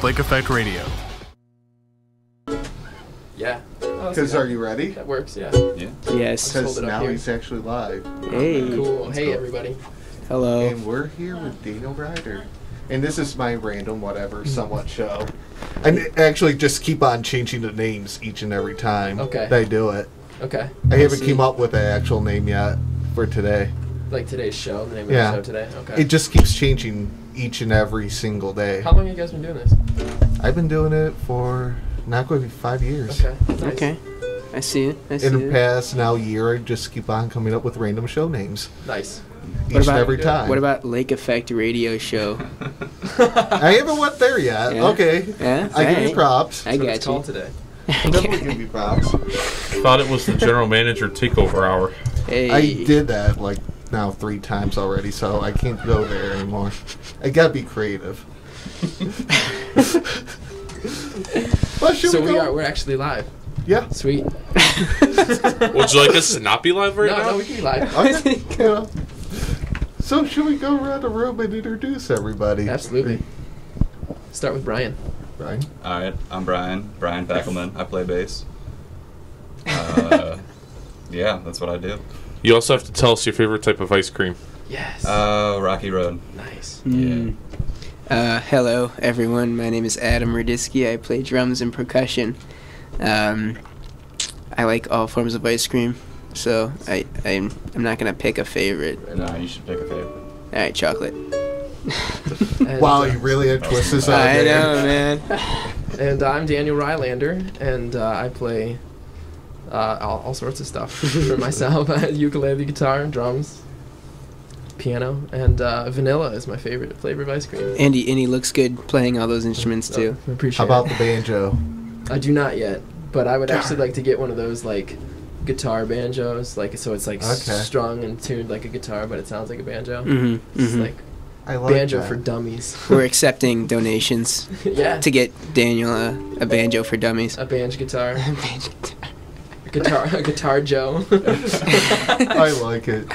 Lake Effect Radio. Yeah. Because are you ready? That works, yeah. Yes. Because now he's actually live. Hey. Cool. Hey, everybody. Hello. And we're here with Daniel Ryder. And this is my random whatever somewhat show. I actually just keep on changing the names each and every time that I do it. Okay. I haven't came up with an actual name yet for today. Like today's show, the name of the show today? Okay. It just keeps changing each and every single day. How long have you guys been doing this? I've been doing it for not going to be 5 years. Okay. Nice. Okay. I see it. In the past now year, I just keep on coming up with random show names. Nice. Each and every time. What about Lake Effect Radio Show? I haven't went there yet. Yeah. Okay. Yeah, I give you props. I got you. It's called today. Definitely give you props. Thought it was the general manager takeover hour. Hey. I did that like now 3 times already, so I can't go there anymore. I gotta be creative. Well, so we're actually live. Yeah. Sweet. Would you like us to not be live right now? No, we can be live. Okay. Yeah. So should we go around the room and introduce everybody? Absolutely. Start with Brian. Brian. All right, I'm Brian Fackelman. I play bass. Yeah, that's what I do. You also have to tell us your favorite type of ice cream. Yes. Rocky Road. Nice. Yeah. Hello, everyone. My name is Adam Radisky. I play drums and percussion. I like all forms of ice cream, so I'm not gonna pick a favorite. No, you should pick a favorite. All right, chocolate. Wow, you really had twist this out. I know, man. And I'm Daniel Rylander, and I play all sorts of stuff for myself. Ukulele, guitar, drums, piano, and vanilla is my favorite flavor of ice cream. And he looks good playing all those instruments too. I appreciate How about the banjo? I do not yet, but I would actually like to get one of those like guitar banjos, like so it's like strung and tuned like a guitar, but it sounds like a banjo. It's like I like banjo that. for dummies. We're accepting donations to get Daniel a banjo for dummies. A banjo guitar. A guitar Joe. I like it.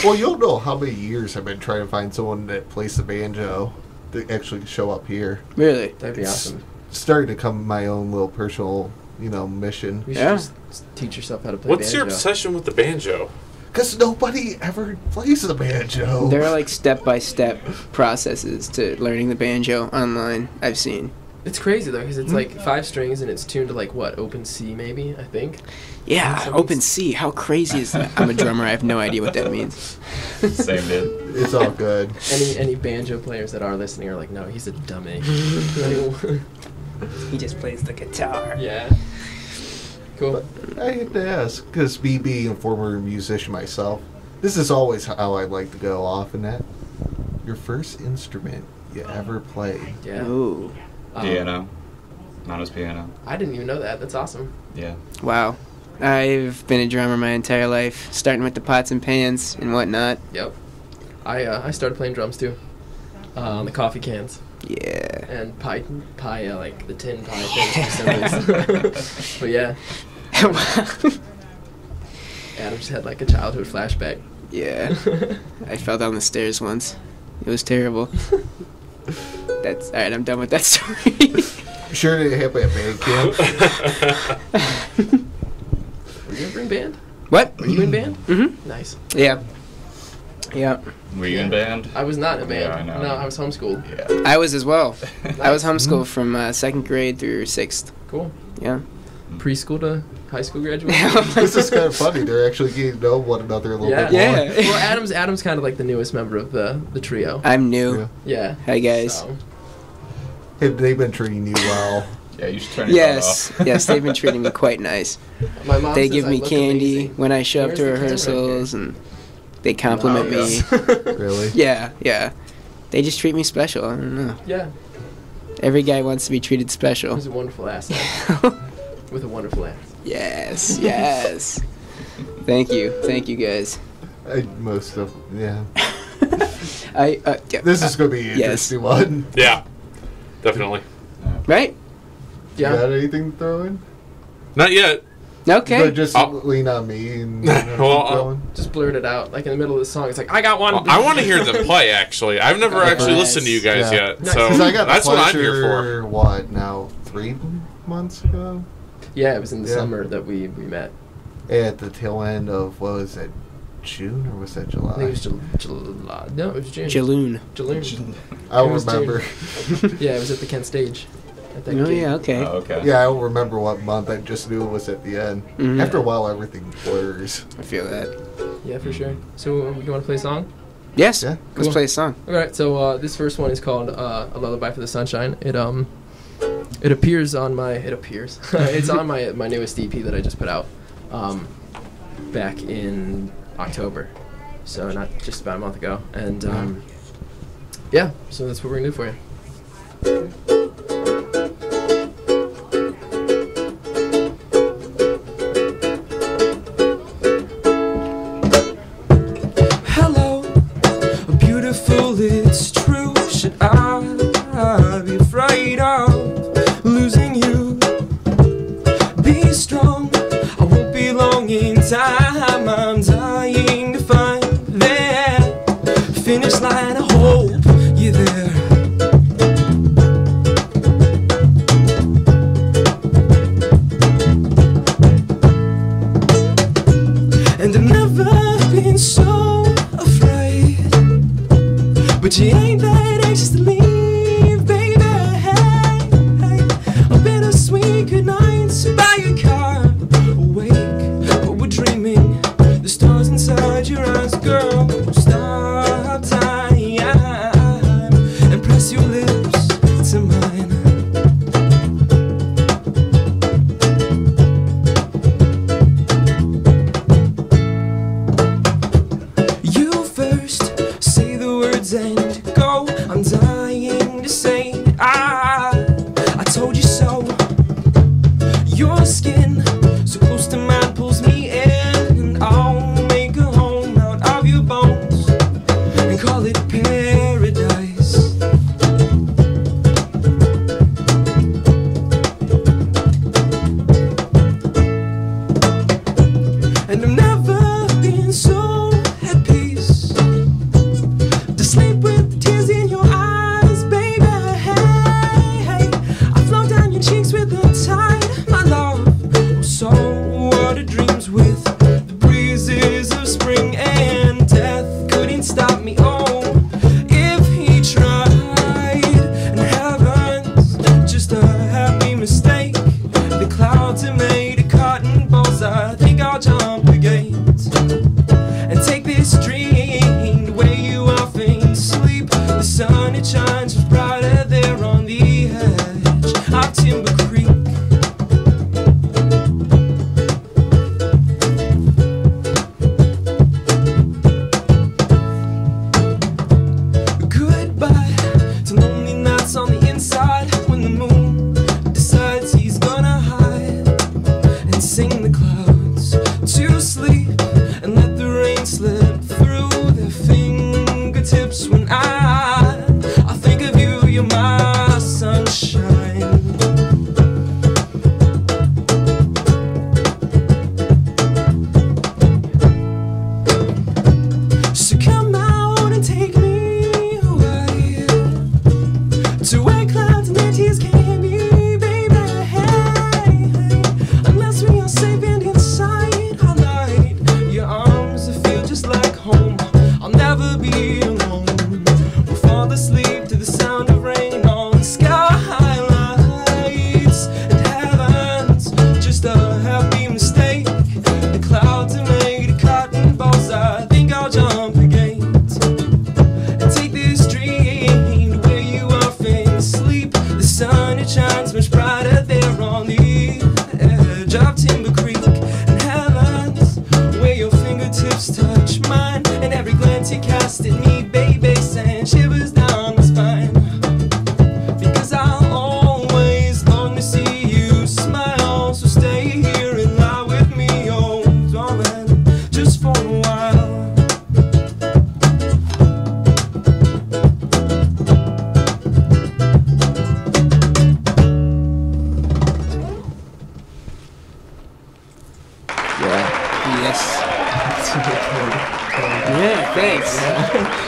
Well, you'll know how many years I've been trying to find someone that plays the banjo to actually show up here. Really? That'd be awesome. Starting to become my own little personal, mission. You should just teach yourself how to play What's banjo. your obsession with the banjo? Because nobody ever plays the banjo. There are like step-by-step processes to learning the banjo online, I've seen. It's crazy though, because it's like 5 strings and it's tuned to like what, open C maybe, I think. Yeah, open C. How crazy is that? I'm a drummer. I have no idea what that means. Same dude. It's all good. Any banjo players that are listening are like, no, he's a dummy. He just plays the guitar. Yeah. Cool. But I hate to ask, because me being a former musician myself, this is always how I like to go off in that. Your first instrument you ever played. Yeah. Ooh. Piano. Mine was piano. I didn't even know that. That's awesome. Yeah. Wow. I've been a drummer my entire life, starting with the pots and pans and whatnot. Yep. I started playing drums too. On the coffee cans. Yeah. And pie, like the tin pie things for some reason. But yeah. Adam just had like a childhood flashback. Yeah. I fell down the stairs once. It was terrible. That's alright, I'm done with that story. Sure did it happen at band camp? Were you ever in band? What? Were you in band? Mm-hmm. Nice. Yeah. Yeah. Were you in band? I was not in band. Yeah, I know. No, I was homeschooled. Yeah. I was as well. I was homeschooled from 2nd grade through 6th. Cool. Yeah. Preschool to high school graduation. This is kind of funny. They're actually getting to know one another a little bit more. Yeah. Well, Adam's kind of like the newest member of the trio. I'm new. Yeah. Hi, guys. So. Have they been treating you well? Yeah, you should turn your phone off. Yes, they've been treating me quite nice. My mom They says give I me look candy amazing. when I show up Where's to the camera rehearsals, here? and they compliment me. Really? Yeah. They just treat me special. I don't know. Yeah. Every guy wants to be treated It special. was a wonderful asset. With a wonderful ass. Yes. Thank you guys. Most of yeah. Yeah. This is going to be an interesting one. Yeah, definitely. Right? Yeah. You got anything to throw in? Not yet. Okay. But just lean on me and keep going. Just blurt it out, like in the middle of the song. It's like, I got one. Well, I want to hear them play. Actually, I've never actually listened to you guys yet, Nice. so 'Cause I got that's the what I'm here pleasure, for. what, now 3 months ago? Yeah, it was in the summer that we met. At the tail end of, what was it, June or was that July? I think it was July. No, it was June. Jaloon. Jaloon. I don't It was remember. Yeah, it was at the Kent stage. At that Oh gig. yeah, okay. Oh, okay. Yeah, I don't remember what month. I just knew it was at the end. Mhm. After a while, everything blurs. I feel that. Yeah, for sure. So, you want to play a song? Yes. Yeah. Let's Cool. play a song. All right. So this first one is called "A Lullaby for the Sunshine." It appears on my. It appears. It's on my newest EP that I just put out, back in October. So not just about a month ago. And yeah. So that's what we're gonna do for you. Hello, beautiful, it's true. Should I be afraid of losing you? Be strong, I won't be long in time. I'm dying to find that finish line. I hope you're there. And I've never been so afraid, but you ain't that anxious to leave, baby. Hey, a bittersweet good nights by your car. Awake, but we're dreaming. The stars inside your eyes, girl. Stop time and press your lips to mine. You first say the words and go. I'm dying to say I told you so. Your skin so close to mine pulls me in, and I'll make a home out of your bones and call it paradise. And I've never been so at peace to sleep with the tears in your eyes, baby. Hey, I flow down your cheeks with the tide, my love. Oh, so what are dreams with the breezes of spring, and death couldn't stop me. Oh, if he tried, and heaven's just a happy mistake. The clouds are made of cotton balls. I think I'll jump the gate and take this dream where you often sleep. The sun, it shines brighter there on the edge of Timber Creek. Goodbye to lonely nights on the inside when the moon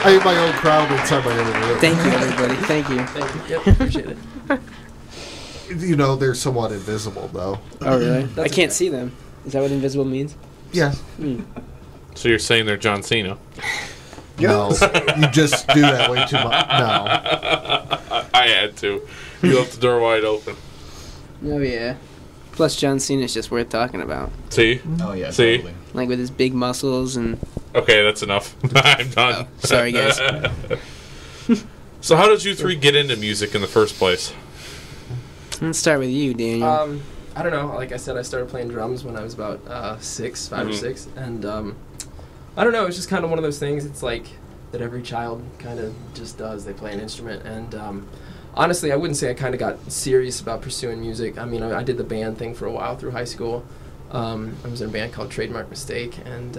I have my own crowd inside my own room. Thank you, everybody. Thank you. Thank you. Yep, appreciate it. You know, they're somewhat invisible, though. Oh, really? I That's can't okay. see them. Is that what invisible means? Yeah. Hmm. So you're saying they're John Cena? No, you just do that way too much. No. I had to. You left the door wide open. Oh, yeah. Plus, John Cena's just worth talking about. See? Oh yeah, See? totally. Like, with his big muscles and... Okay, that's enough. I'm done. Oh, sorry, guys. So how did you three get into music in the first place? Let's start with you, Daniel. I don't know. Like I said, I started playing drums when I was about 5 or 6, and I don't know. It's just kind of one of those things. It's like that every child kind of just does. They play an instrument, and honestly, I wouldn't say I kind of got serious about pursuing music. I mean, I did the band thing for a while through high school. I was in a band called Trademark Mistake, and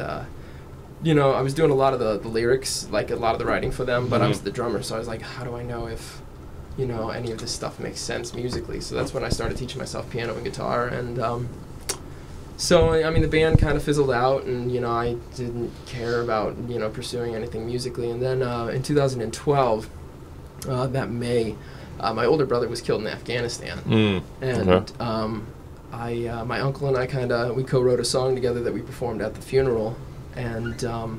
you know, I was doing a lot of the lyrics, like a lot of the writing for them, but I was the drummer, so I was like, how do I know if, you know, any of this stuff makes sense musically? So that's when I started teaching myself piano and guitar, and so, I mean, the band kind of fizzled out, and, you know, I didn't care about, you know, pursuing anything musically. And then in 2012, that May, my older brother was killed in Afghanistan. And Okay. my uncle and I we co-wrote a song together that we performed at the funeral. And a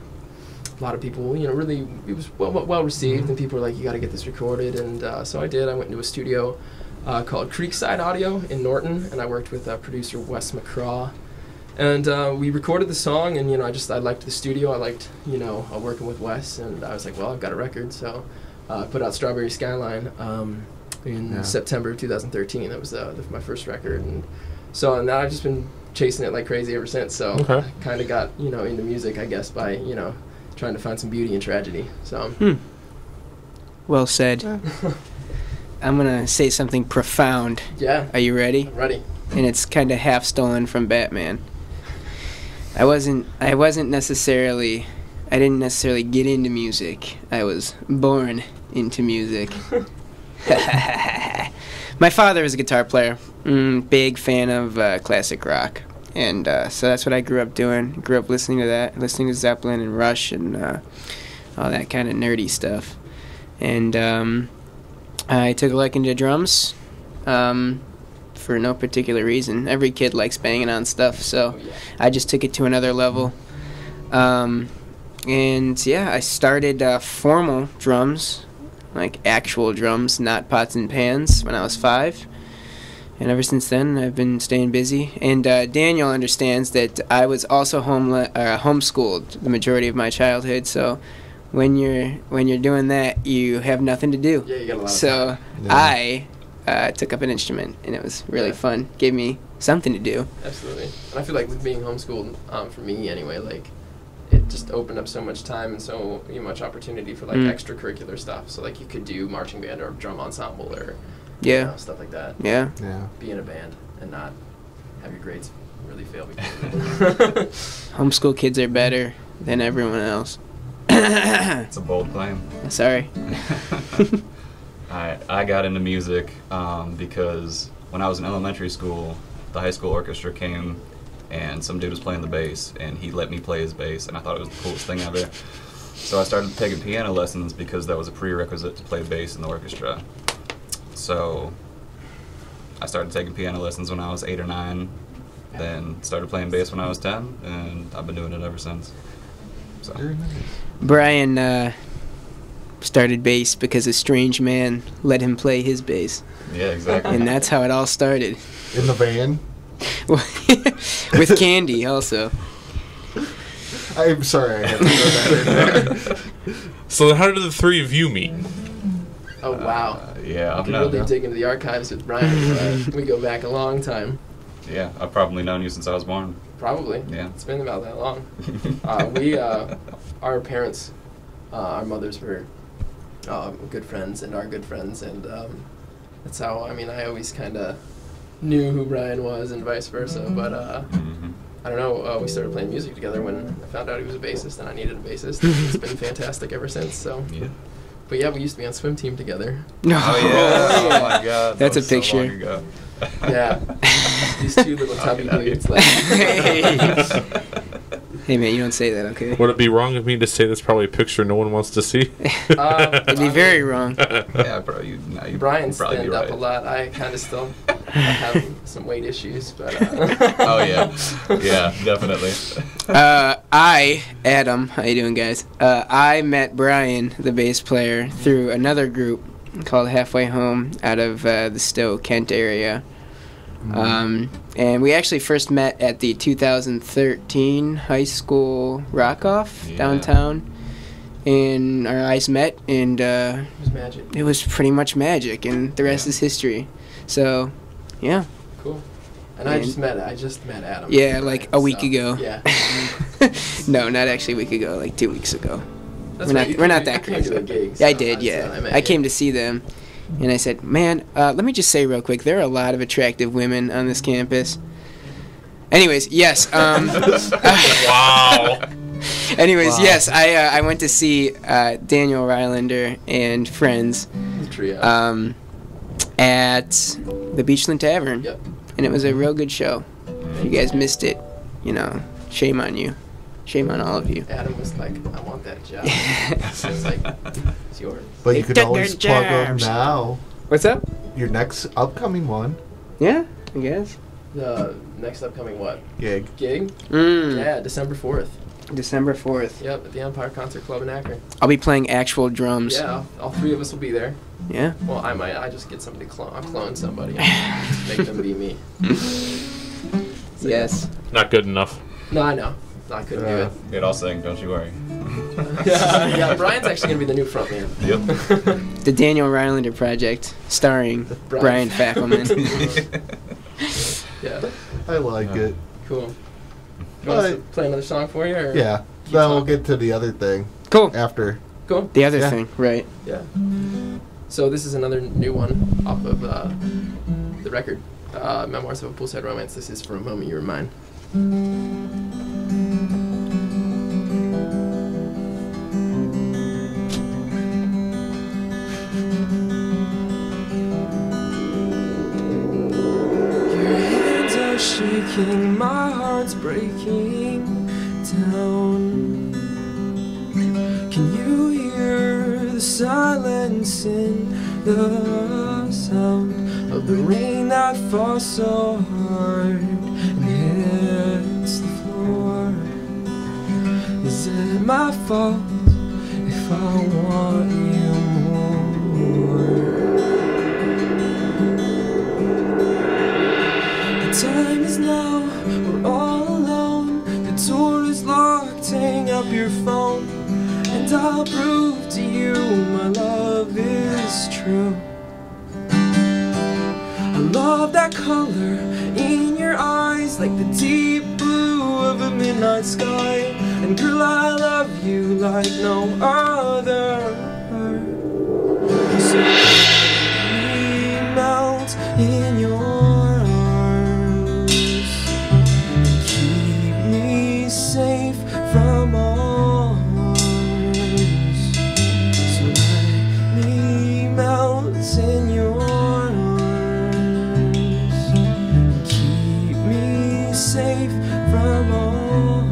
lot of people, you know, really, it was well received, and people were like, you got to get this recorded. And so I did. I went into a studio called Creekside Audio in Norton, and I worked with producer Wes McCraw. And we recorded the song, and, you know, I liked the studio. I liked, you know, working with Wes, and I was like, well, I've got a record. So I put out Strawberry Skyline in September of 2013. That was my first record. And so now I've just been chasing it like crazy ever since. So I kind of got, you know, into music, I guess, by, you know, trying to find some beauty in tragedy. So Well said. I'm going to say something profound. yeah, Are you ready? I'm ready. And it's kind of half stolen from Batman. I didn't necessarily get into music. I was born into music. My father was a guitar player, big fan of classic rock, and so that's what I grew up doing. Grew up listening to Zeppelin and Rush and all that kind of nerdy stuff. And I took a liking to drums for no particular reason. Every kid likes banging on stuff, so I just took it to another level. And yeah, I started formal drums, like actual drums, not pots and pans, when I was 5. And ever since then, I've been staying busy. And Daniel understands that I was also homeschooled the majority of my childhood. So when you're doing that, you have nothing to do. Yeah, you got a lot of So time. I took up an instrument, and it was really fun. Gave me something to do. Absolutely. And I feel like with being homeschooled, for me anyway, like, it just opened up so much time and so much opportunity for, like, extracurricular stuff. So, like, you could do marching band or drum ensemble or you know, stuff like that. Yeah. Be in a band and not have your grades really fail. Homeschool kids are better than everyone else. It's a bold claim. Sorry. I got into music because when I was in elementary school, the high school orchestra came and some dude was playing the bass, and he let me play his bass, and I thought it was the coolest thing ever. So I started taking piano lessons because that was a prerequisite to play bass in the orchestra. So I started taking piano lessons when I was 8 or 9, then started playing bass when I was 10, and I've been doing it ever since. So. Very nice. Brian started bass because a strange man let him play his bass. Yeah, exactly. And that's how it all started. In the van. With Candy, also. I'm sorry, I had to throw that in there. So how did the three of you meet? Oh, wow. Yeah, I I've could known. really dig into the archives with Brian. We go back a long time. Yeah, I've probably known you since I was born. Probably. Yeah. It's been about that long. Our parents, our mothers were good friends and are good friends, and that's how, I mean, I always kind of knew who Brian was and vice versa, but I don't know, we started playing music together when I found out he was a bassist and I needed a bassist. It's been fantastic ever since, so. Yeah. But yeah, we used to be on swim team together. Oh yeah! Oh my God! That's that a was so long picture. ago. Yeah. These two little tubby dudes. Like, Hey man, you don't say that, okay? Would it be wrong of me to say that's probably a picture no one wants to see? It'd be very wrong. Yeah, bro. You Brian's probably be thinned up right. a lot. I kind of still have some weight issues, but Oh yeah, yeah, definitely. Adam, how you doing, guys? I met Brian, the bass player, through another group called Halfway Home out of the Stowe, Kent area. And we actually first met at the 2013 high school rock-off downtown. And our eyes met, and it was magic. it was pretty much magic, and the rest is history. So, yeah. Cool. And I just met Adam. Yeah, like a week so, ago. Yeah. No, not actually a week ago, like 2 weeks ago. That's We're right, not that you came to crazy. a gig, Yeah, I so did, that's yeah. when I met I you. came to see them, and I said, man, let me just say real quick, there are a lot of attractive women on this campus. Anyways, yes. Wow. Anyways, Wow. yes, I went to see Daniel Rylander and friends The trio. at the Beachland Tavern. Yep. And it was a real good show. If you guys missed it, shame on you. Shame on all of you. Adam was like, I want that job. So I was like, it's yours. But you They could took always their plug them jobs. now. What's up? Your next upcoming one Yeah, I guess. The next upcoming what? gig. Gig? Mm. Yeah, December 4th. December 4th. Yep, at the Empire Concert Club in Akron. I'll be playing actual drums. Yeah, all three of us will be there. Yeah? Well, I might. I just get somebody to clone. I'll clone somebody. Make them be me. So, Yes. Not good enough. No, I know. I couldn't do it. Dude, I'll sing. Don't you worry. Yeah, Brian's actually gonna be the new frontman. Yep. The Daniel Rylander Project, starring Brian Fackelman. Yeah, I like it. cool. You want us to But- play another song for you? Or? Yeah. Keep Then we'll talking. get to the other thing Cool. after. Cool. The other Yeah. thing, right. Yeah. So this is another new one off of the record, Memoirs of a Poolside Romance. This is For a Moment You Were Mine. Your hands are shaking, my heart's breaking down. Can you hear the silence in the sound of the rain that falls so hard and hits the floor? Is it my fault if I want you more? The time is now, we're all alone. The door is locked, hang up your phone, and I'll prove to you my love is true. I love that color in your eyes, like the deep blue of a midnight sky. And girl, I love you like no other. So let me melt in your arms, keep me safe from all harms. So let me melt in your arms, keep me safe from all harms.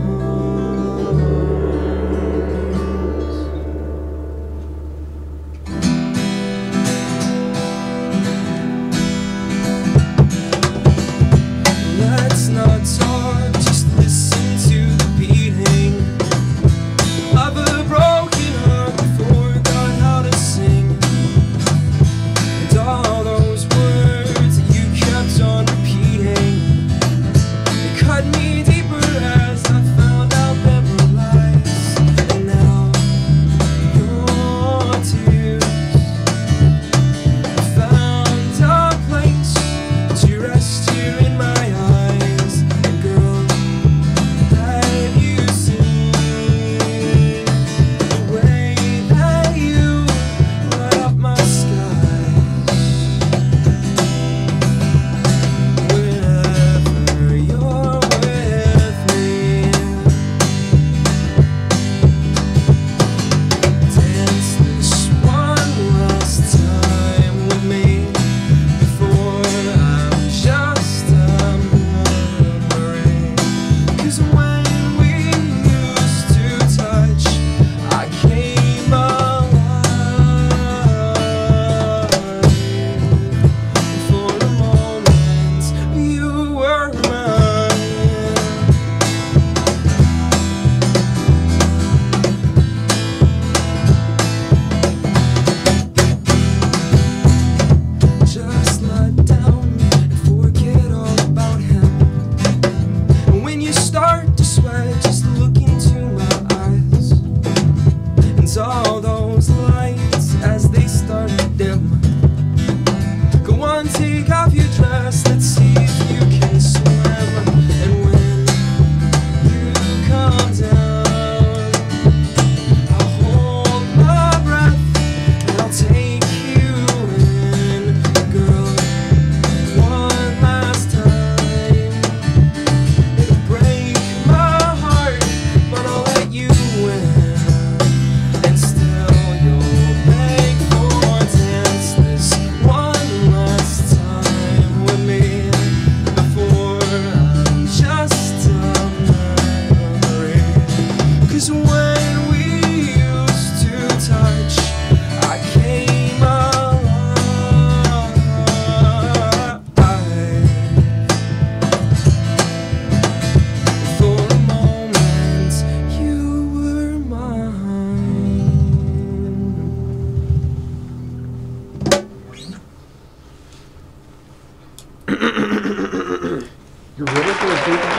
You're really good people.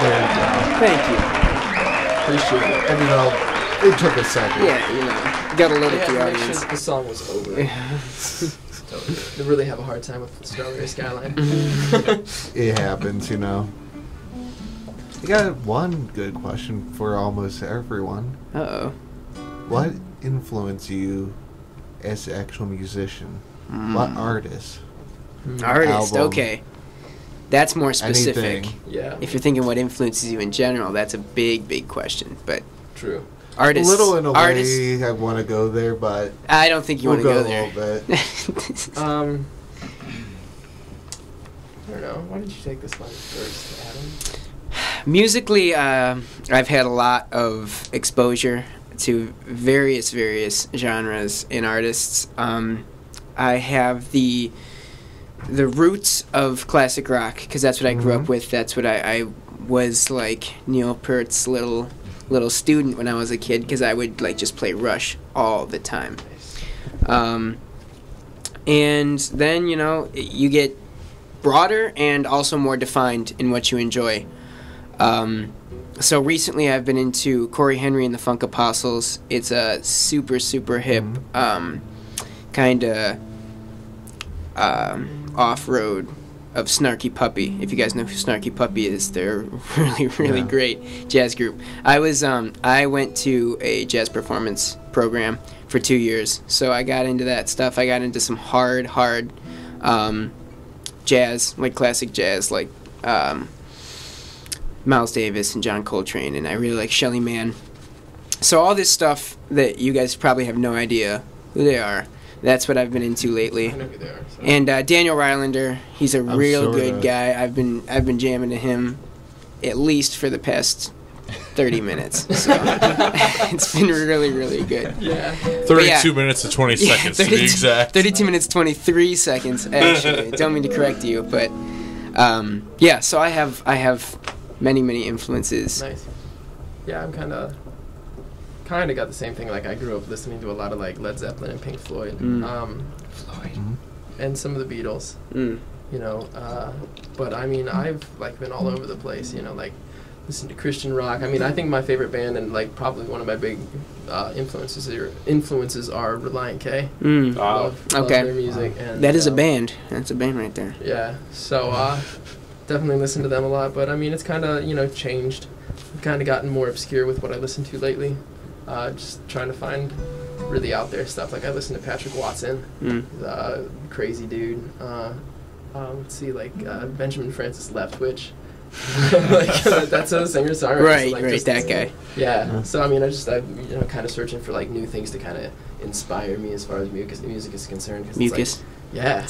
There you go. Thank you. Appreciate it. And it took a second. Yeah, gotta let Yeah, it the make audience. sure the song was over. They really have a hard time with Strawberry Skyline. It happens, I got one good question for almost everyone. Uh-oh. What influenced you as an actual musician? What artist? Artist, Album. okay. That's more specific. Anything. Yeah, If you're thinking what influences you in general, that's a big, big question. But true. artists, A little in a artists, way I want to go there, but I don't think you we'll want to go a there. little bit. I don't know. Why did you take this one first, Adam? Musically, I've had a lot of exposure to various genres and artists. I have the roots of classic rock because that's what I grew up with. That's what I was like Neil Peart's little student when I was a kid because I would like just play Rush all the time. And then you get broader and also more defined in what you enjoy. So recently I've been into Corey Henry and the Funk Apostles. It's a super hip kind of off-road of Snarky Puppy. If you guys know who Snarky Puppy is, they're really great jazz group. I went to a jazz performance program for 2 years, so I got into that stuff. I got into some hard jazz, like classic jazz, like Miles Davis and John Coltrane, and I really like Shelly Manne. So all this stuff that you guys probably have no idea who they are, that's what I've been into lately. I know who they are. So. And Daniel Rylander, he's a real sorta. good guy. I've been jamming to him at least for the past 30 minutes. So it's been really good. Yeah. 32 minminutes and 20 seconds to be exact. 32 minutes 23 seconds actually. Don't mean to correct you, but so I have many influences. Nice. Yeah, I'm kind of got the same thing. Like I grew up listening to a lot of like Led Zeppelin and Pink Floyd, and some of the Beatles. But I mean I've like been all over the place. Like listen to Christian rock. I mean I think my favorite band and like probably one of my big influences are Reliant K. Love Okay. their music. And That is a band. That's a band right there. Yeah. So definitely listen to them a lot. But I mean it's kind of changed. I've kind of gotten more obscure with what I listen to lately. Just trying to find really out there stuff. Like I listen to Patrick Watson, crazy dude. Let's see, like Benjamin Francis Leftwich. That's a singer-songwriter. Right, like, right, that guy. Yeah. So I mean, I'm kind of searching for like new things to kind of inspire me as far as music is concerned. 'Cause Mucus. Yeah.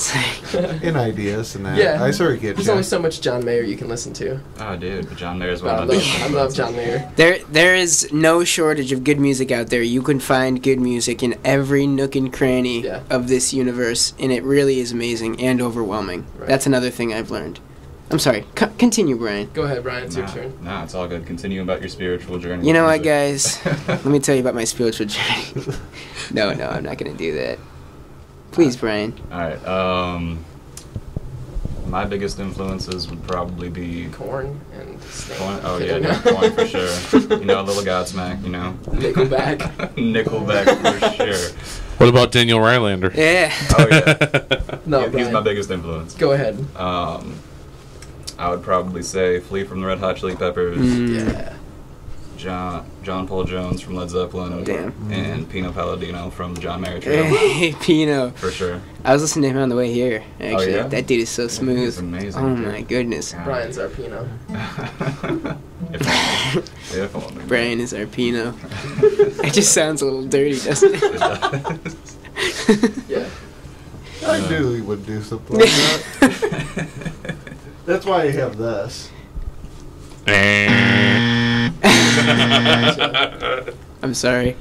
In ideas and that. Yeah. I sort of get There's you. only so much John Mayer you can listen to. Oh, dude, but John Mayer's one I of my love, I love John Mayer. There is no shortage of good music out there. You can find good music in every nook and cranny Yeah. of this universe, and it really is amazing and overwhelming. Right. That's another thing I've learned. I'm sorry. Continue, Brian. Go ahead, Brian. It's your turn. Nah, it's all good. Continue about your spiritual journey. You know with what, music. guys? Let me tell you about my spiritual journey. No, I'm not going to do that. Please, Brian. All right. My biggest influences would probably be Korn and Sting. Korn. Oh yeah, no, Korn for sure. A little Godsmack. Nickelback. Nickelback for sure. What about Daniel Rylander? Yeah. Oh yeah. No, He's Brian. my biggest influence. Go ahead. I would probably say Flea from the Red Hot Chili Peppers. Yeah. John Paul Jones from Led Zeppelin. Damn. And Pino Palladino from John Mayer Trio. Hey, Pino. For sure. I was listening to him on the way here, actually. yeah? That dude is so smooth. He's amazing. Oh, dude. my goodness. God. Brian's our Pino. If only. Brian is our Pino. It just sounds a little dirty, doesn't it? It does. Yeah. I knew he would do something like that. That's why I have this. I'm sorry.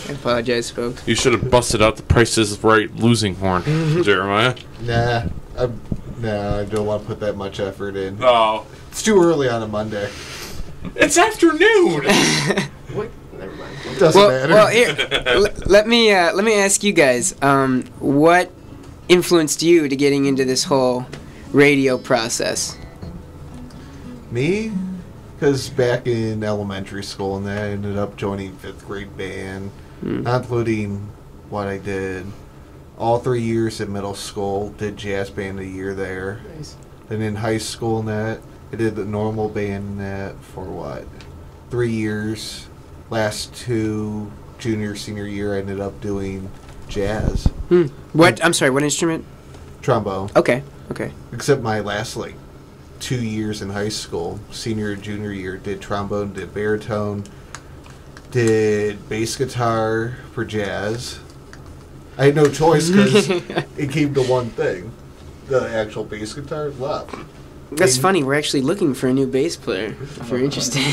I apologize, folks. You should have busted out the Price is Right losing horn, Jeremiah. Nah, I don't want to put that much effort in. Oh. It's too early on a Monday. It's afternoon! What? Never mind. Doesn't matter. Well, here, let me ask you guys, what influenced you to getting into this whole radio process? Me? Because back in elementary school, and then I ended up joining 5th grade band, not including what I did. All 3 years at middle school, did jazz band a year there. Nice. Then in high school and that, I did the normal band and that for 3 years. Last 2, junior, senior year, I ended up doing jazz. What? I'm sorry, what instrument? Trombone. Okay. Except my last 2 years in high school, senior and junior year, did trombone, did baritone, did bass guitar for jazz. I had no choice because it came to one thing. The actual bass guitar left. That's funny. We're actually looking for a new bass player, if you're interested.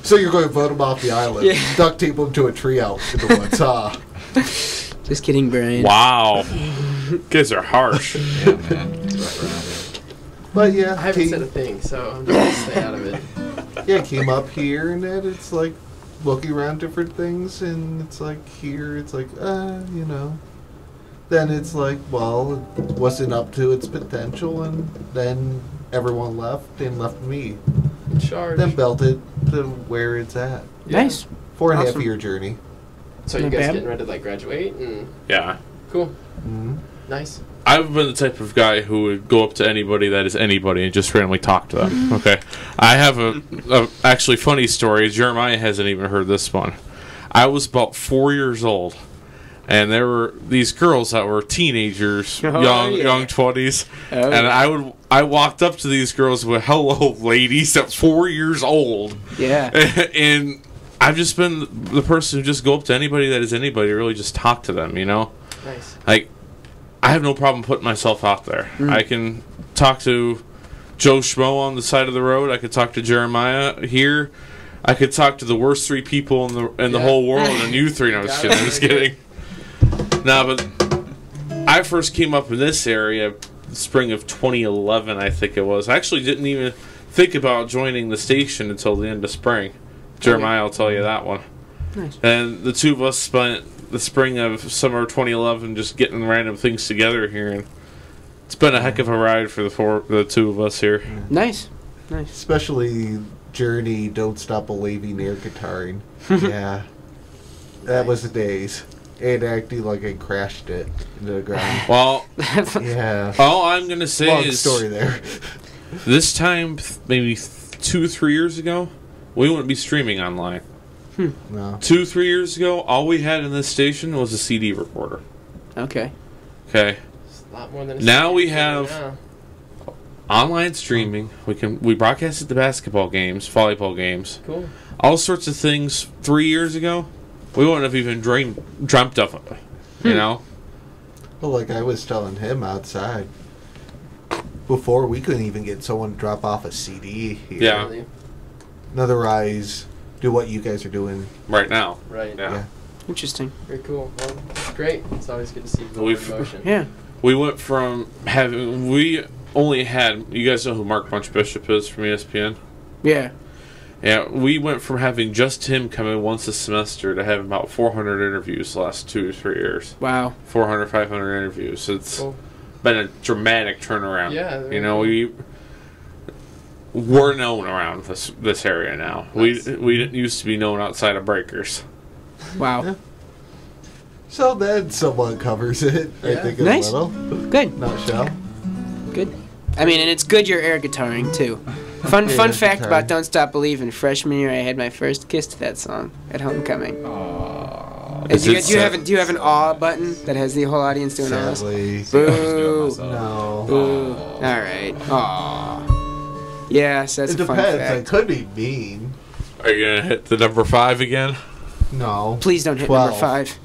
So you're going to vote him off the island. Yeah. Duct tape him to a tree out in the woods, huh? Just kidding, Brian. Wow. Kids are harsh. Yeah, man. It's rough around here. But yeah, I haven't said a thing, so I'm just gonna stay out of it. yeah, came up here and then it's like looking around different things and it's like here, it's like, you know. Then it's like, well, it wasn't up to its potential and then everyone left and left me. Charge. Then built it to where it's at. Yeah. Nice. 4.5 Awesome. year journey. So you Not guys bad. getting ready to graduate and Yeah. cool, Mm-hmm. nice. I've been the type of guy who would go up to anybody that is anybody and just randomly talk to them. Okay. I have a actually funny story. Jeremiah hasn't even heard this one. I was about 4 years old, and there were these girls that were teenagers, Oh, young yeah. 20s, Oh, and yeah. I walked up to these girls with "Hello, ladies" at 4 years old, Yeah. and I've just been the person who just go up to anybody that is anybody, really just talk to them, you know? Nice. Like, I have no problem putting myself out there. I can talk to Joe Schmo on the side of the road. I could talk to Jeremiah here. I could talk to the worst 3 people in the Yeah. whole world, and you 3. No, I'm just kidding. I'm just kidding. No, but I first came up in this area the spring of 2011, I think it was. I actually didn't even think about joining the station until the end of spring. Jeremiah will tell you that one. Nice. And the 2 of us spent the spring of summer 2011 just getting random things together here, and it's been a heck of a ride for the 2 of us here. Nice. Nice. Especially Journey, Don't Stop Believing, air guitaring. Yeah. That was the days. And acting like I crashed it into the ground. Well, Yeah. all I'm gonna say Long is story there. this time, maybe 2 or 3 years ago, we wouldn't be streaming online. No. 2 3 years ago, all we had in this station was a CD recorder. Okay. Okay, It's a lot more than a Now CD we player have- now. online streaming. We broadcasted the basketball games, volleyball games, Cool. all sorts of things. 3 years ago, we wouldn't have even dreamt of it. You know. Well, like I was telling him outside, before we couldn't even get someone to drop off a CD here. Yeah. Really? Otherwise, do what you guys are doing. Right now. Right. Yeah. Yeah. Interesting. Very cool. Well, it's great. It's always good to see people in We've- motion. Yeah. We went from having we only had, you guys know who Mark Bunch Bishop is from ESPN? Yeah. Yeah, we went from having just him come in once a semester to having about 400 interviews the last 2 or 3 years. Wow. 400, 500 interviews. It's Cool. been a dramatic turnaround. Yeah, very You know, cool. we're known around this area now. Nice. We didn't used to be known outside of Breakers. Wow. Yeah. So that somewhat covers it, I Yeah. think, Nice. a little. Good. Nutshell. Good. I mean, and it's good you're air guitaring too. Fun Yeah, fact guitaring. about Don't Stop Believin'. Freshman year, I had my first kiss to that song at homecoming. Is Do you, it do you have sad? do you have an awe button that has the whole audience doing awes? Sadly. Boo. No. Boo. All right. Aw. Yeah, so that's It a fun depends. I fact. could be mean. Are you going to hit the number 5 again? No. Please don't hit 12. number 5.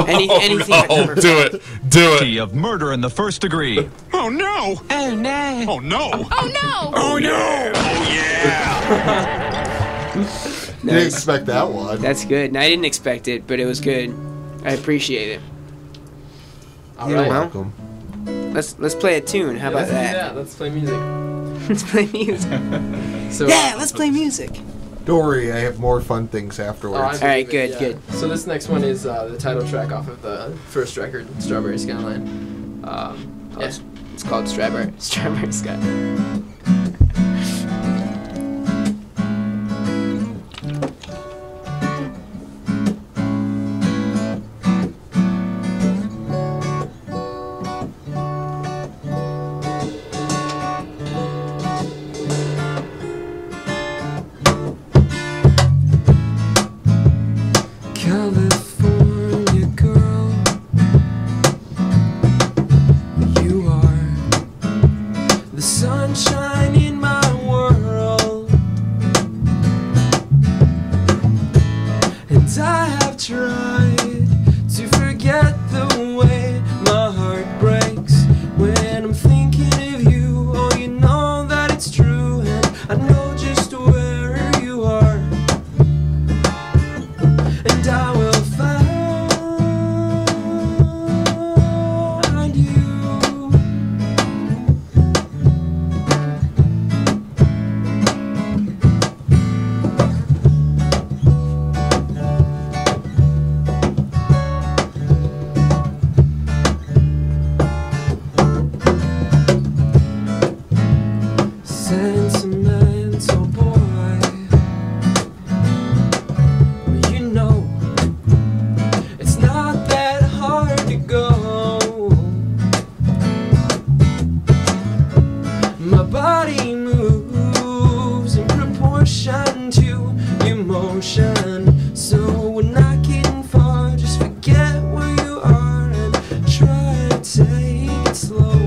Anything but Oh, number do it. Do it. Guilty of murder in the first degree. Oh no! Oh no. Oh no! Oh no! Oh no! Oh yeah! Didn't Nice. expect that one. That's good. And I didn't expect it, but it was good. I appreciate it. All You're right. welcome. Let's play a tune. How Yeah, about let's do that? that. Let's play music. Let's play music. So, Yeah, let's play music. Don't worry, I have more fun things Oh, I afterwards. All right, believe it, good, yeah. So this next one is the title track off of the first record, Strawberry Skyline. Oh, Yeah. it's called Strawberry Sky. sunshine in my world, and I have tried to forget the way my heart breaks when I'm thinking of you. Oh, you know that it's true, and I know just where you are, and I will find you. Sentimental boy, well, you know it's not that hard to go. My body moves in proportion to emotion, so we're not getting far. Just forget where you are and try to take it slow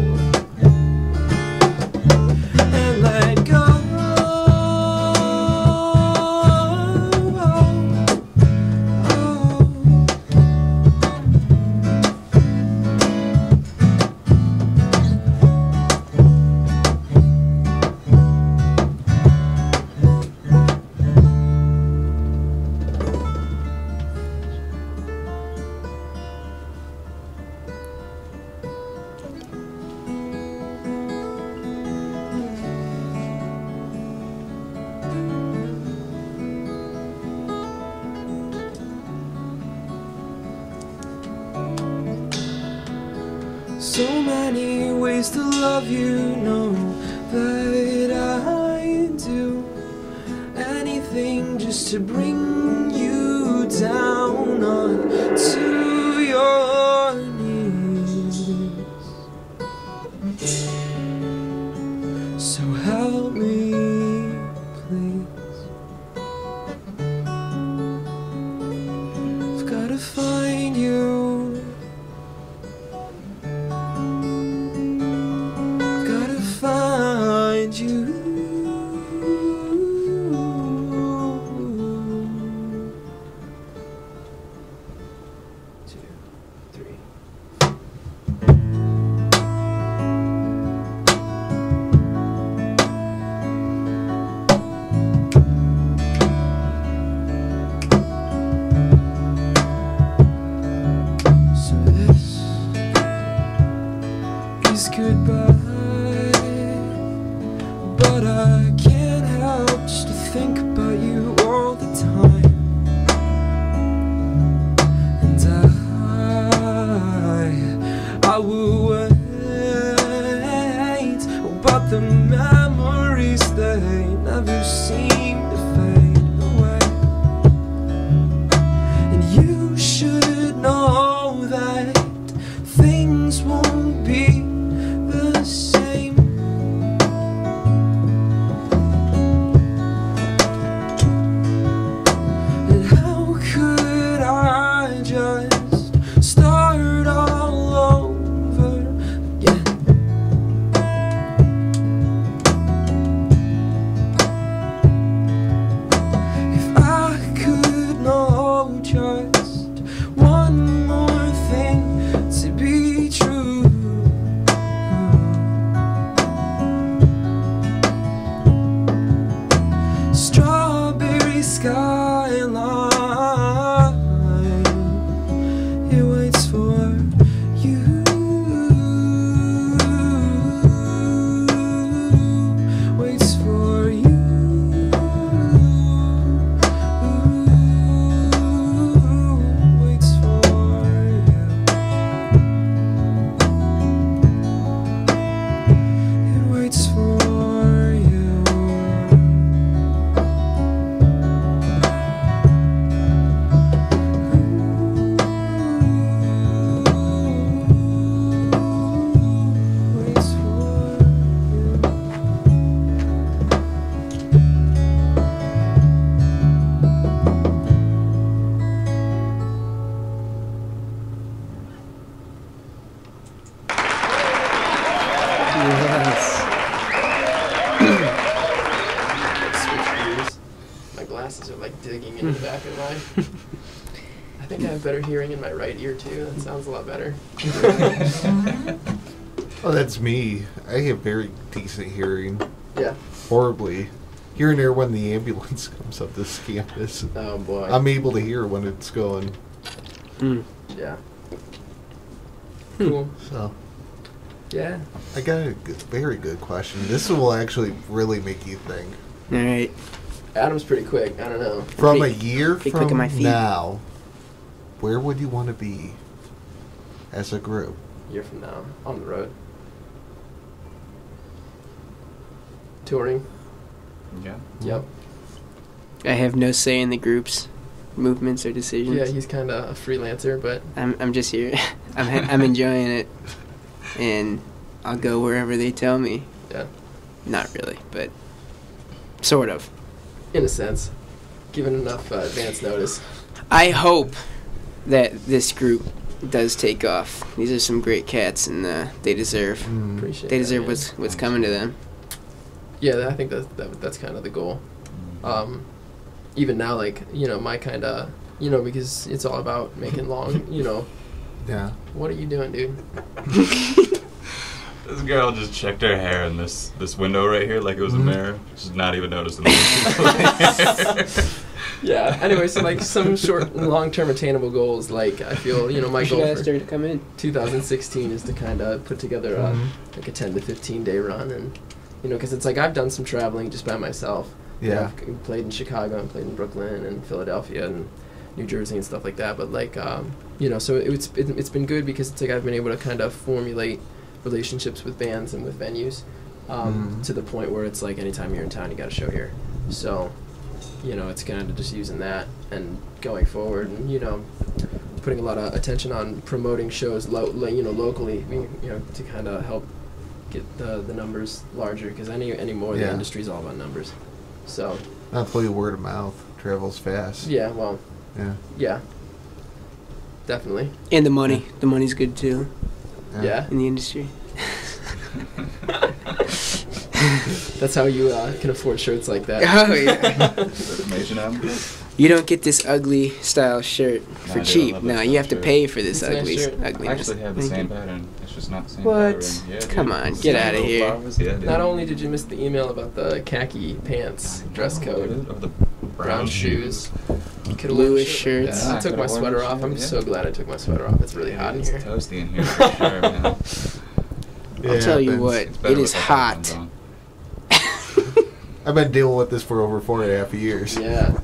and let go. So many ways to love you, know that I do anything just to bring you down onto your knees. So help me, please. I've gotta find you. Find you. 2, 3. So this is goodbye. But I can't help just to think about you all the time, and I will wait, but the memories, they never seem to fade away, and you should know that things won't be the same. Start all over again. digging into the back of my. I think I have better hearing in my right ear too. That sounds a lot better. Oh, that's me. I have very decent hearing. Yeah. Horribly. Here and there when the ambulance comes up this campus. Oh boy. I'm able to hear when it's going. Yeah. Cool. So, Yeah. I got a very good question. This will actually really make you think. All right. Adam's pretty quick. I don't know. From a Pretty- year pretty quick on from my feet. now, where would you want to be as a group? A year from now, on the road. Touring. Yeah. Yep. I have no say in the group's movements or decisions. Yeah, he's kind of a freelancer, but I'm just here. I'm enjoying it, and I'll go wherever they tell me. yeah, Not really, but sort of. in a sense, given enough advance notice. I hope that this group does take off. These are some great cats, and they deserve Appreciate they that, deserve man. what's coming to them. Yeah, I think that's kind of the goal. Even now, like, you know, my kind of, you know, because it's all about making long, you know. Yeah. What are you doing, dude? This girl just checked her hair in this window right here like it was a mirror. She's not even noticing the Yeah. Anyway, so like some short and long-term attainable goals. Like I feel, you know, my You should goal ask for her to come in. 2016 is to kind of put together like a 10 to 15 day run, and you know, because it's like I've done some traveling just by myself. You know, Yeah. I've played in Chicago and played in Brooklyn and Philadelphia and New Jersey and stuff like that. But like, you know, so it's been good because it's like I've been able to kind of formulate relationships with bands and with venues to the point where it's like anytime you're in town, you got a show here. So, you know, it's kind of just using that and going forward, and you know, putting a lot of attention on promoting shows, you know, locally, you know, to kind of help get the numbers larger, because anymore the Yeah. industry's all about numbers. So Hopefully word of mouth travels fast. yeah, well, Yeah. yeah, definitely, And the money. The money's good too yeah. in the industry. That's how you can afford shirts like that. Oh yeah. information out. You don't get this ugly style shirt for I do. I cheap. love No, this you have to shirt. pay for this It's a nice ugly shirt. I ugliness. actually have the Thank same you. pattern. It's just not the same What? pattern. Yeah, Come dude. on, It's get the outta little here. flowers. Yeah, dude. Not only did you miss the email about the khaki pants dress code, Or the brown shoes, you could have Bluish shirts. I Yeah, took I my could've sweater worn off. I'm this shirt, so yeah. glad I took my sweater off. It's really hot in It's here. toasty in here for sure, man. I'll tell you happens. what, It's better it is with the headphones hot. on. I've been dealing with this for over 4.5 years. Yeah,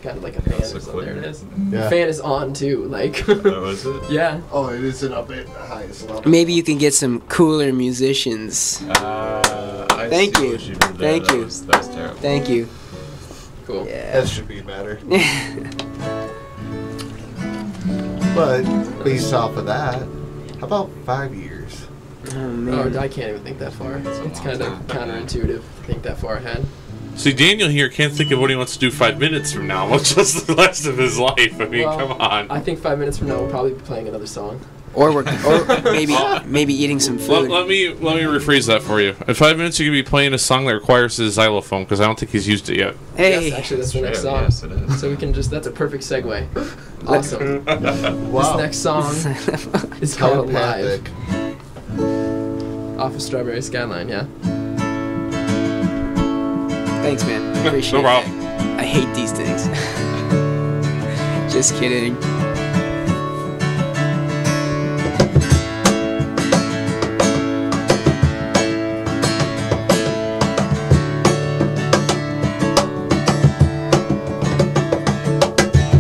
got like a fan. That's Or a something. There it is. Yeah. The fan is on too. Like, Oh, is it? yeah. Oh, it isn't up at the highest level. Maybe you can get some cooler musicians. I Thank see you. what you did there. Thank That you. was terrible. Thank you. Cool. Yeah. That should be better. But based off of that, how about 5 years? Oh Oh, man. I can't even think that far. That's a It's long kind of time. counterintuitive to think that far ahead. See, Daniel here can't think of what he wants to do 5 minutes from now, much less the rest of his life. I mean, Well, come on. I think 5 minutes from now we'll probably be playing another song. Or maybe eating some Let, food. let me rephrase that for you. In 5 minutes, you could be playing a song that requires his xylophone, because I don't think he's used it yet. Hey. Yes, actually, that's the next True, song. Yes, it is. So we can that's a perfect segue. Awesome. Wow. This next song is called Live, Telepathic. off of Strawberry Skyline, yeah. Thanks, man. Appreciate No problem. that. I hate these things. Just kidding.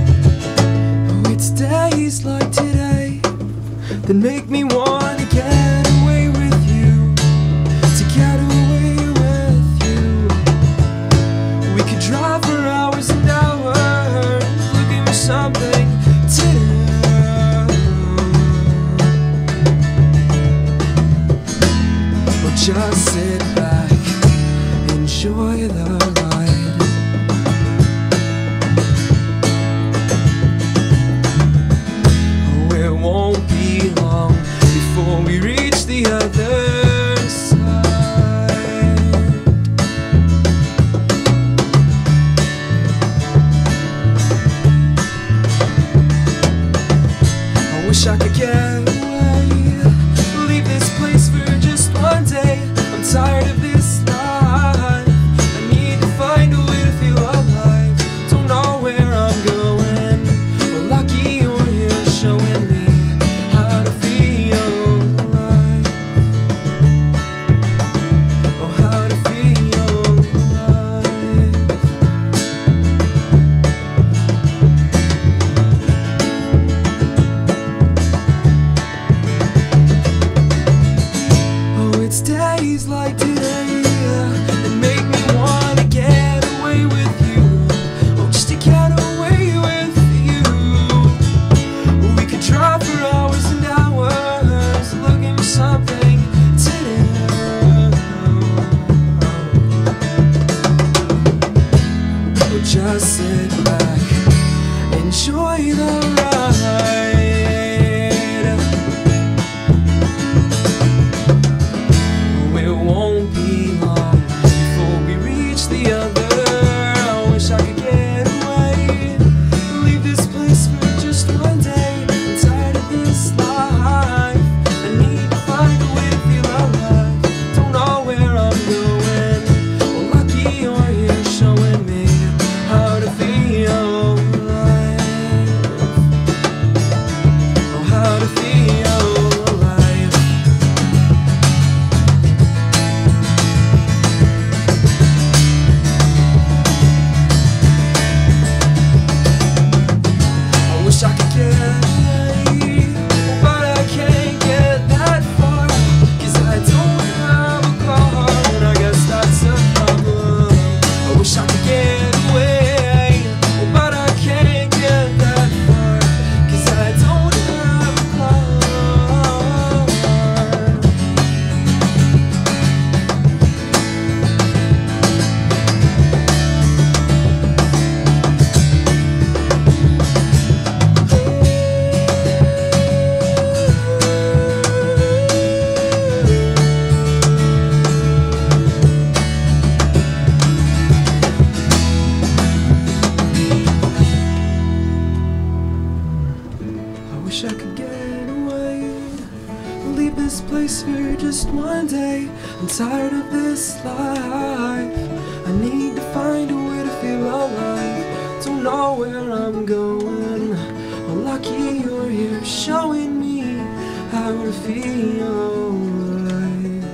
Oh, it's days like today that make me want to get away with you. To get away with you. We could drive for hours and hours, looking for something to do. Or just sit back, enjoy the ride. Oh, it won't be long before we reach the other side. just sit back, enjoy the ride. Oh, it won't be long before we reach the other. I wish I could get away, leave this place for just one day. I'm tired of this life. I need to find a way to feel alive. Don't know where I'm going. Well, lucky you're here showing me how to feel alive. Oh, how to feel alive. I wish I could get away, but I can't get that far, 'cause I don't have a car, and I guess that's a problem. I wish I could get away, but I can't get that far, 'cause I don't have a car. I wish I could get away, leave this place for just one day. I'm tired of this life. I need to find a way to feel alive. Don't know where I'm going. I'm lucky you're here showing me how to feel alive.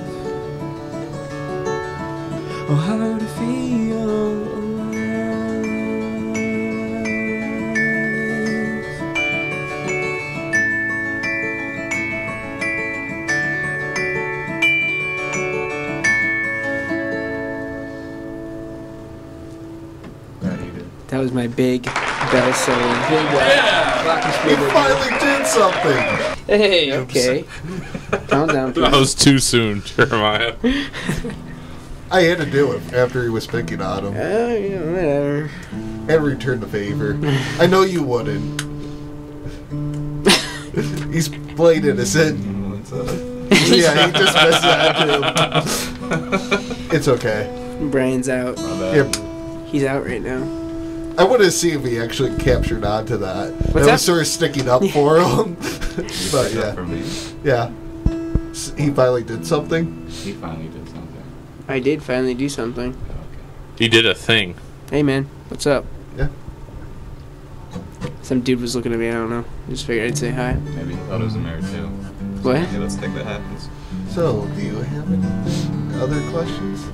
Oh, how to feel alive. That was my big bell solo. You finally did something. Hey, okay. Calm down, That please. was too soon, Jeremiah. I had to do it after he was picking on him. Yeah, whatever. And return the favor. I know you wouldn't. He's played innocent. What's up? Yeah, he just messed that too. It's okay. Brian's out. My bad. Yep. He's out right now. I want to see if he actually captured onto that. What's That that? was sort of sticking up for him. But Picked up yeah, for me. yeah. He finally did something. He finally did something. I did finally do something. Okay. He did a thing. Hey, man. What's up? Yeah. Some dude was looking at me. I don't know. Just figured I'd say hi. Maybe he thought it was a married too. What? Yeah, let's think that happens. So, do you have anything? Other questions?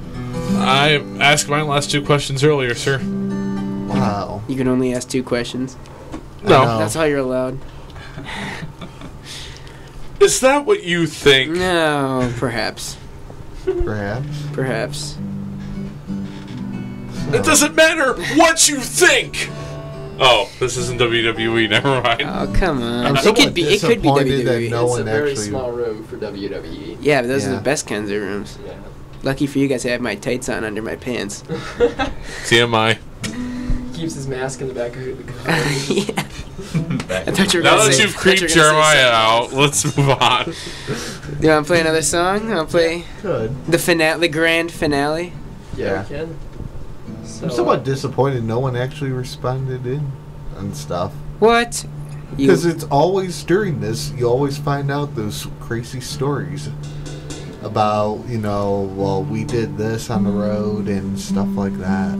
I asked my last two questions earlier, sir. Wow. You can only ask 2 questions. No. I know. That's all you're allowed. Is that what you think? No, perhaps. Perhaps. Perhaps. It doesn't matter what you think. Oh, this isn't WWE. Never mind. Oh, come on. I'm It somewhat could be disappointed that WWE. no It's a one very actually. small room for WWE. Yeah, but those are Yeah. the best kinds of rooms. Yeah. Lucky for you guys, I have my tights on under my pants. TMI. Keeps his mask in the back of the car. Yeah. Back I thought you were Now gonna that say- you've I thought you creeped were gonna say Jeremiah something out, let's move on. Do you want to play another song? I'll play Good. the finale, the grand finale. Yeah, we can. So, I'm somewhat disappointed no one actually responded in and stuff. What? You, Because it's always during this, you always find out those crazy stories about, well, we did this on the road and stuff like that.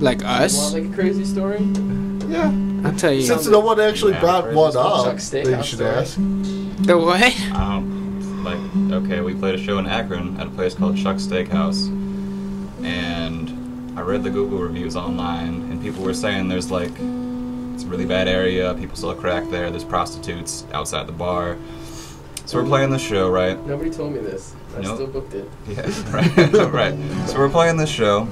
like Want us? like a crazy story? Yeah. I'll tell you. Since no one actually Yeah, brought crazy one stuff. up, Chuck they Steakhouse should story. ask. The what? Okay, we played a show in Akron at a place called Chuck's Steakhouse, and I read the Google reviews online, and people were saying there's it's a really bad area, people sell crack there, there's prostitutes outside the bar. So we're playing this show, right? Nobody told me this. I Nope. still booked it. Yeah, right, right. So we're playing this show,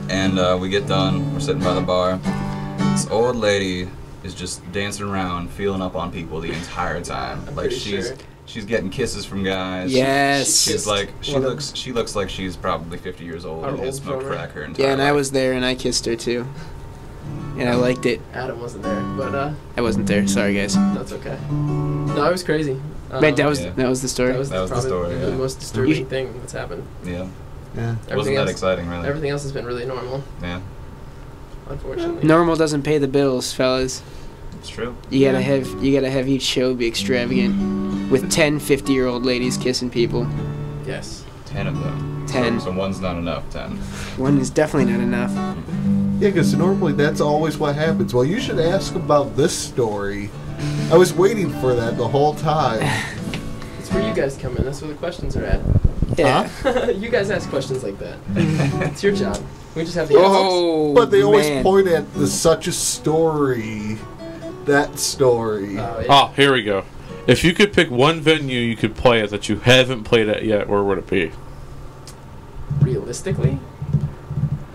and we get done, we're sitting by the bar. This old lady is just dancing around, feeling up on people the entire time. Like Pretty she's sure. she's getting kisses from guys. Yes. She's like she Well, looks like she's probably 50 years old Our and has old smoked drummer. crack her entire Yeah, and I life. was there and I kissed her too. And I liked it. Adam wasn't there, but I wasn't there. Sorry, guys. that's okay. No, it was crazy. But that was Yeah. the story. That was the probably story, the yeah. most disturbing thing that's happened. Yeah. Yeah. It wasn't that exciting, really. Everything else has been really normal, Yeah, unfortunately. Normal doesn't pay the bills, fellas. it's true. You gotta have each show be extravagant, with 10 50-year-old ladies kissing people. Yes. 10 of them. 10. So one's not enough. 10. One is definitely not enough. Yeah, because normally that's always what happens. Well, you should ask about this story. I was waiting for that the whole time. It's where you guys come in. That's where the questions are at. Yeah. You guys ask questions like that. It's your job. We just have the answers. Oh, But they always man. point at the such a story. That story. Yeah. Oh, here we go. If you could pick one venue you could play at that you haven't played at yet, where would it be? Realistically,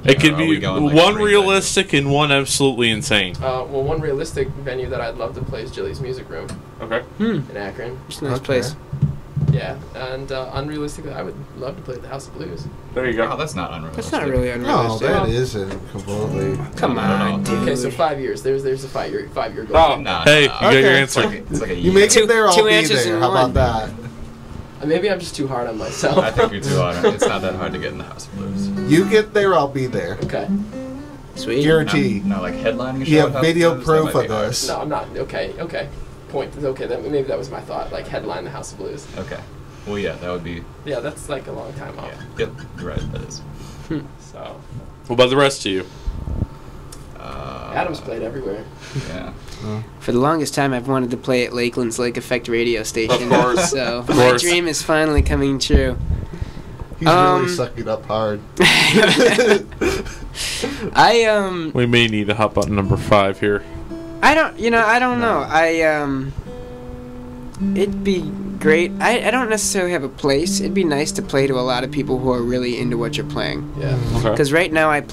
It could Are we be going, like, one three realistic and one absolutely insane. well, one realistic venue that I'd love to play is Jilly's Music Room Okay. in Akron. It's a nice Okay. place. Yeah, and unrealistically, I would love to play at the House of Blues. There you Oh, go. that's not unrealistic. That's not really No, unrealistic. that isn't completely. Come Not at all. on, dude. Okay, so 5 years. There's a 5-year goal. Oh, Nah, hey, you nah. got your Okay. It's answer. like, it's like a You year. make it there, I'll two be answers there. in How one. about that? Maybe I'm just too hard on myself. I think you're too hard. It's not that hard to get in the House of Blues. You get there, I'll be there. Okay. Sweet. Guarantee. Not like headlining a show. You at have House video Blues, that proof might of be hard. this. No, I'm not. Okay. Point. Okay, maybe that was my thought. Like headline the House of Blues. Okay. Well, yeah, that would be. Yeah, that's like a long time off. Yeah. Yep. You're right. That is. So What about the rest of you? Adam's played everywhere. Yeah. For the longest time, I've wanted to play at Lakeland's Lake Effect radio station. Of course. So Of my course. dream is finally coming true. He's really sucking up hard. We may need to hop on number 5 here. I don't know. It'd be great. I don't necessarily have a place. It'd be nice to play to a lot of people who are really into what you're playing. Yeah. Okay. Because right now I'm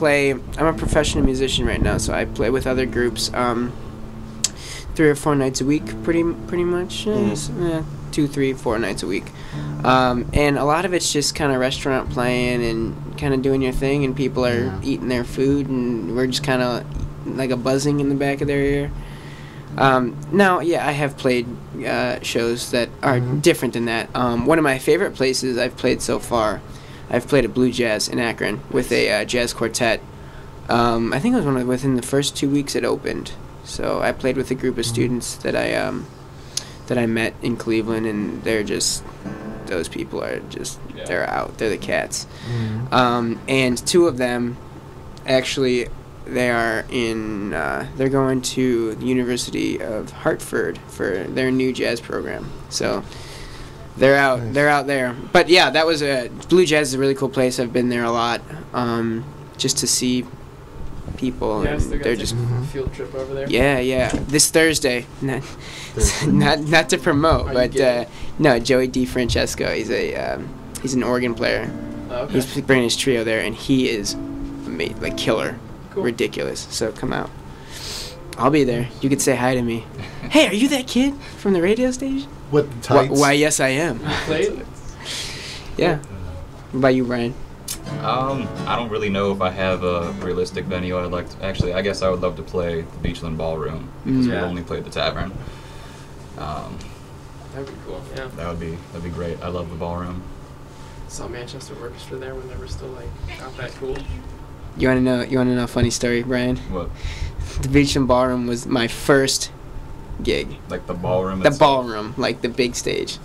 a professional musician right now, so I play with other groups 3 or 4 nights a week, pretty much. 2, 3, 4 nights a week. And a lot of it's just kind of restaurant playing and kind of doing your thing, and people are eating their food, and we're just kind of like a buzzing in the back of their ear. Now, yeah, I have played shows that are different than that. One of my favorite places I've played so far, I've played at Blue Jazz in Akron with a jazz quartet. I think it was within the first 2 weeks it opened. So I played with a group of students that I met in Cleveland, and those people are just, they're out. They're the cats. And 2 of them, actually, they're going to the University of Hartford for their new jazz program. So they're out. Nice. They're out there. But yeah, that was Blue Jazz is a really cool place. I've been there a lot, just to see people. Yeah, And still they're got just a field trip over there. yeah. This Thursday, not to promote, Are you but kidding? no, Joey DiFrancesco. He's an organ player. Oh, okay. He's bringing his trio there, and he is like killer. Cool. Ridiculous. So come out. I'll be there. You could say hi to me. Hey, are you that kid from the radio station? With the tights. Why, yes, I am. Played? Yeah. What about you, Brian? I don't really know if I have a realistic venue I'd like to. Actually, I guess I would love to play the Beachland Ballroom because we've Yeah. only played the Tavern. That'd be cool. Yeah. That'd be great. I love the ballroom. Saw Manchester Orchestra there when they were still like not that cool. You wanna know a funny story, Brian? What? The Beachland Ballroom was my first gig. Like the ballroom? The itself? ballroom, like the big stage.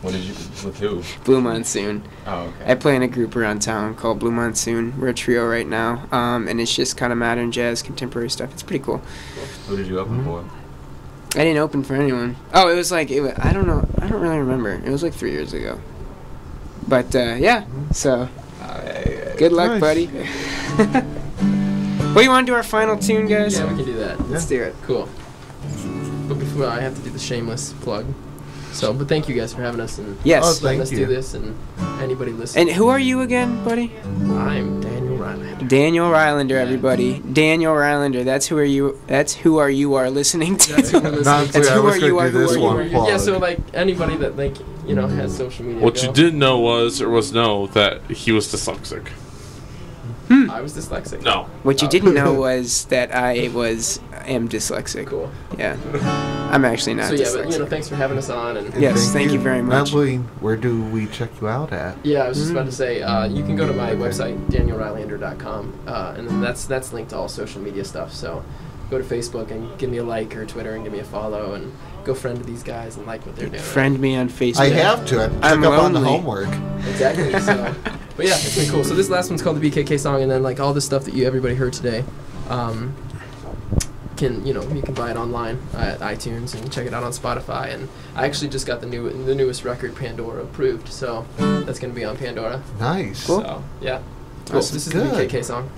What did you? With who? Blue Monsoon. Oh, I okay. play in a group around town called Blue Monsoon. We're a trio right now, and it's just kind of modern jazz, contemporary stuff. It's pretty cool. Who did you open for? I didn't open for anyone. Oh, I don't know. I don't really remember. It was like 3 years ago. But yeah, so good luck, Nice. buddy. Well, you want to do our final tune, guys? Yeah, we can do that. Let's do it. Cool. But before I have to do the shameless plug. So, but thank you guys for having us and Yes. Oh, thank letting us you. do this and anybody listening. And who are you again, buddy? I'm Daniel Rylander. Daniel Rylander, everybody. Daniel Rylander. That's who you are listening to. That's who we're listening Not to. clear. I who was are you going are, to do who this are you one are. plug. Yeah, so like anybody that has social media. What you didn't know was that he was dyslexic. I was dyslexic. No. What you didn't know was that I am dyslexic. Cool. Yeah. I'm actually not So yeah, dyslexic. but thanks for having us on, and Yes, thank you very much. Natalie, where do we check you out at? yeah, I was just about to say you can go to my website danielrylander.com, and then that's linked to all social media stuff. So go to Facebook and give me a like, or Twitter and give me a follow, and go friend these guys and like what they're doing. Friend me on Facebook. I have to. I I'm took up on the lonely. homework. Exactly. So, but yeah, it's been cool. So this last one's called the BKK song, and then like all the stuff that everybody heard today, you can buy it online at iTunes and check it out on Spotify. And I actually just got the newest record, Pandora, approved, so that's gonna be on Pandora. Nice. So yeah, cool. Awesome. This is Good. the BKK song.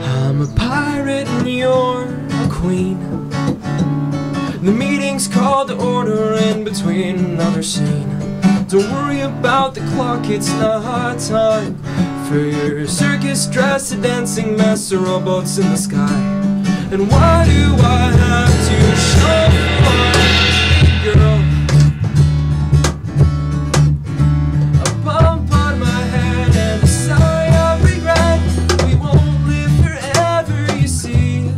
I'm a pirate and you're a queen. The meeting's called to order in between another scene. Don't worry about the clock, it's not time for your circus dress, a dancing mess, or rowboats in the sky. And why do I have to show for girl? A bump on my head and a sigh of regret. We won't live forever, you see.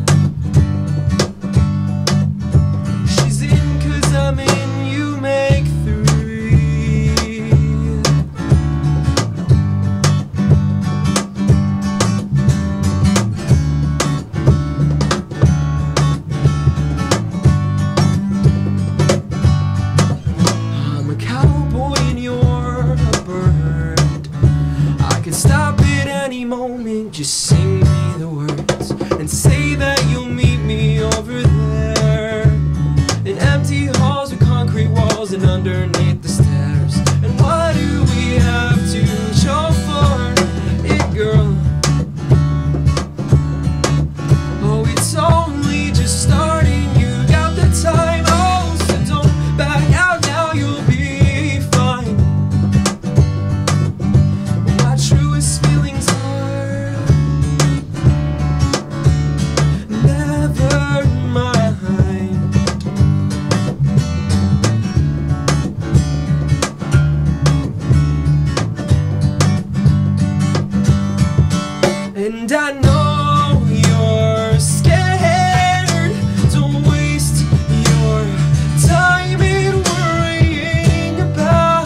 She's in 'cause I'm in, you make three. I'm a cowboy and you're a bird. I could stop at any moment, just sing me the words and say that you'll meet me over there in empty halls with concrete walls and underneath the stairs. And why do we have to show for it, girl? Oh, it's only just starting, you got the time. Oh, so don't back out now, you'll be fine. My truest feelings are never mind. And I know you're scared. Don't waste your time in worrying about.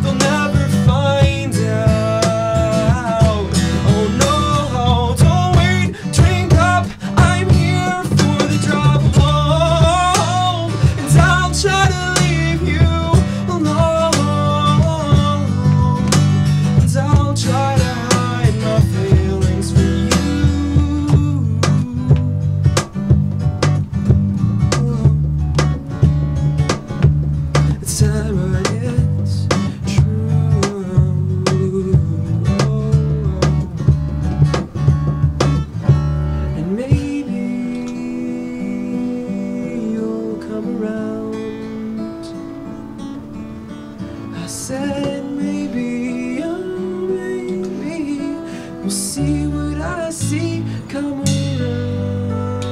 They'll never find out. Oh no, don't wait, drink up. I'm here for the drive home, and I'll try to leave you alone. And I'll try to hide my feelings for you. It's ever it's true. And maybe you'll come around. I said maybe, oh maybe we'll see what I see. Come around.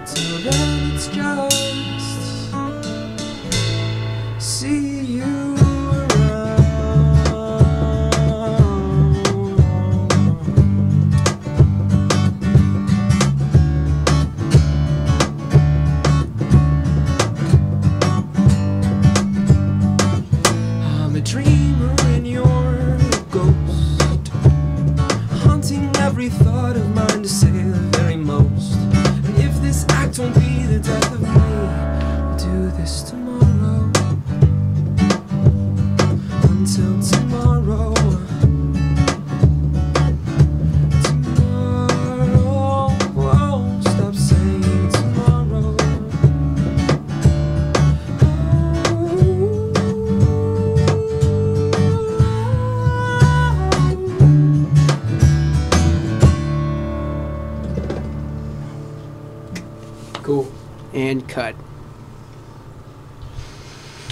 Till then it's just see you around. I'm a dreamer and you're a ghost, haunting every thought of mine to say the very most. And if this act won't be the death of me, we'll do this tomorrow. Until tomorrow. Tomorrow, whoa, stop saying tomorrow. and cut.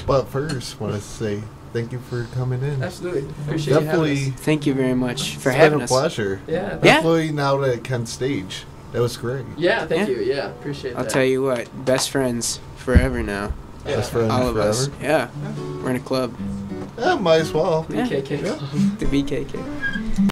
But first, want to say thank you for coming in. Absolutely. Appreciate you Definitely, having us. Thank you very much for it's having been a us. pleasure. Yeah. Definitely now at Kent's stage. That was great. Yeah, thank Yeah. you. Yeah, appreciate I'll that. tell you what, best friends forever now. Yeah. Best friend All of forever. us. Yeah. We're in a club. Yeah, might as well. Yeah. BKK. The BKK.